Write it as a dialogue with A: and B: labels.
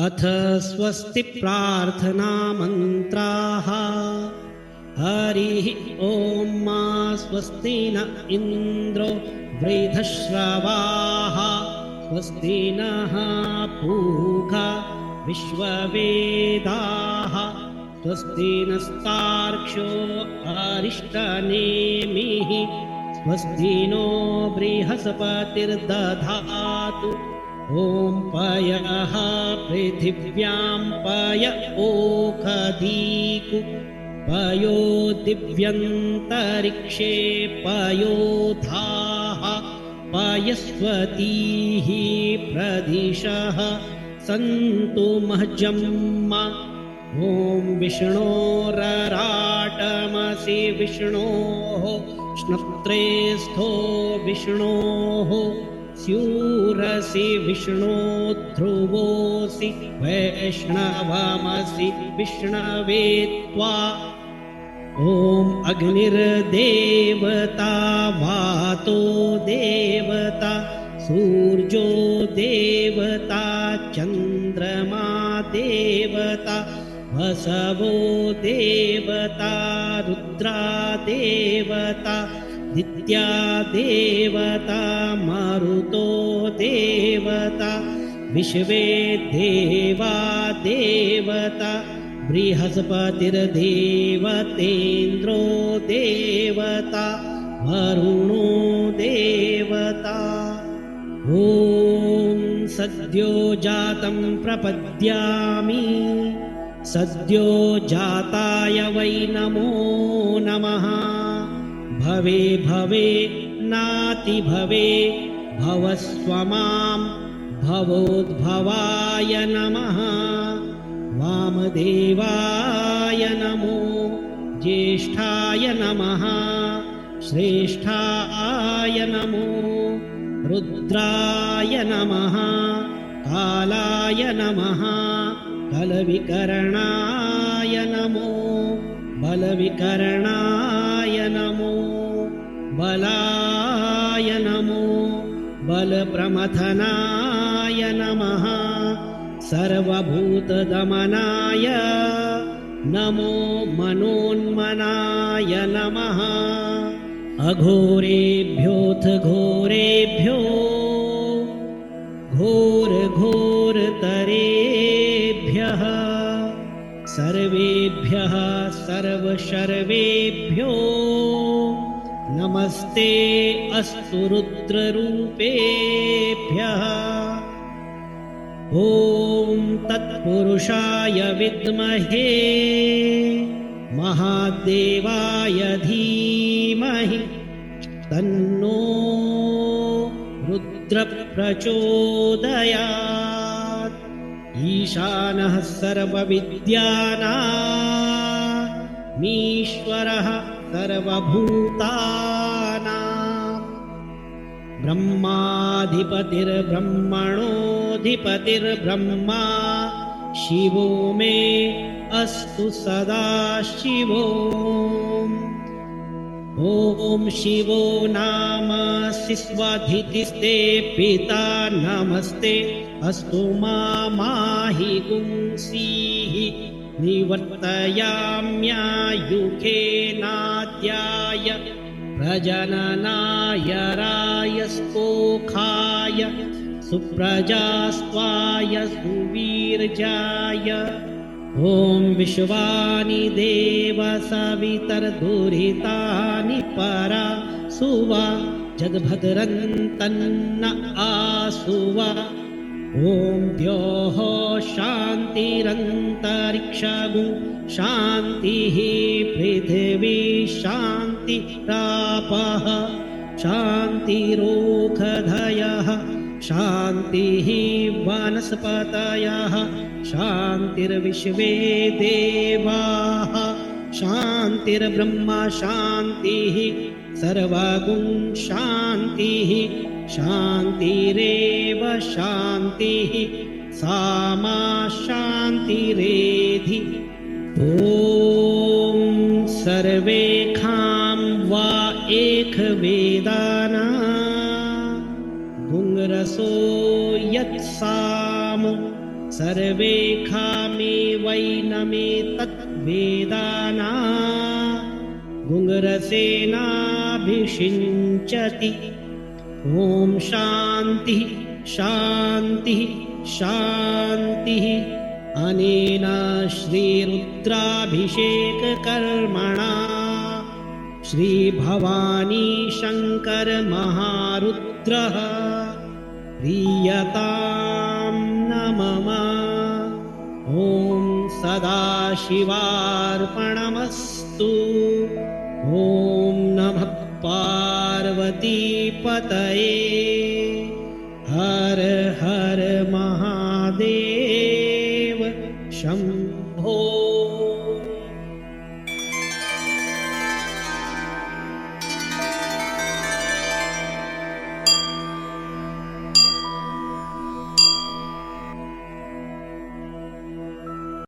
A: अथ स्वस्ति प्रार्थना मंत्राः। हरिः ॐ मा स्वस्ति न इन्द्रो वृद्धश्रवाः स्वस्ति नः पूषा विश्ववेदाः स्वस्ति नस्तार्क्ष्यो अरिष्टनेमिः स्वस्ति नो बृहस्पतिर्दधातु। ॐ पयः पृथिव्यां पय ओखधीकु पयो दिव्यन्तरिक्षे पयोधाः पयस्वतीः प्रदिशः सन्तु महजम्मा। ॐ विष्णोरराटमसि विष्णोः श्नत्रे स्थो विष्णोः स्यूरसि विष्णो ध्रुवोऽसि वैष्णवमसि विष्णवे त्वा। ॐ अग्निर्देवता वातो देवता सूर्यो देवता चन्द्रमा देवता वसवो देवता रुद्रा देवता दित्या देवता मरुतो देवता विश्वे देवा देवता बृहस्पतिर्देवतेन्द्रो देवता वरुणो देवता। ॐ सद्यो जातं प्रपद्यामि सद्यो जाताय वै नमो नमः। भवे भवे नाति भवे भवस्व मां भवोद्भवाय नमः। वामदेवाय नमो ज्येष्ठाय नमः श्रेष्ठाय नमो रुद्राय नमः कालाय नमः कलविकरणाय नमो बलविकरणाय नमो बलाय नमो बलप्रमथनाय नमः सर्वभूतदमनाय नमो मनोन्मनाय नमः। अघोरेभ्योऽथ घोरेभ्यो घोरघोरतरेभ्यः सर्वेभ्यः सर्वशर्वेभ्यो नमस्ते अस्तु रुद्ररूपेभ्यः। ॐ तत्पुरुषाय विद्महे महादेवाय धीमहि तन्नो रुद्र प्रचोदयात्। ईशानः सर्वविद्यानामीश्वरः सर्वभूतानां ब्रह्माधिपतिर्ब्रह्मणोऽधिपतिर्ब्रह्मा शिवो मे अस्तु सदा शिवो। ॐ शिवो नाम शिस्वधितिस्ते पिता नमस्ते अस्तु माहि गुंसीः निवर्तयाम्यायुखे नाद्याय प्रजननाय रायस्पोखाय सुप्रजास्त्वाय सुवीर्याय। ॐ विश्वानि देव सवितर्दुरितानि परा सुवा जगभद्रन्तन्न आसुवा। ॐ द्योः शान्तिरन्तरिक्षगु शान्तिः पृथिवी शान्तिरापः शान्तिरोषधयः शान्तिः वनस्पतयः शान्तिर्विश्वे देवाः शान्तिर्ब्रह्म शान्तिः सर्वगुण शान्तिः शान्तिरेव शान्तिः सामा शान्तिरेधि। ॐ सर्वेखां वा एकवेदाना गुंरसो यत्साम सर्वे खामे वैनमेतद्वेदाना गुङ्गरसेनाभिषिञ्चति ॐ शान्तिः शान्तिः शान्तिः। अनेन श्रीरुद्राभिषेककर्मणा श्रीभवानी शङ्करमहारुद्रः प्रीयतां न मम। ॐ सदाशिवार्पणमस्तु। ॐ नमः पार्वतीपतये।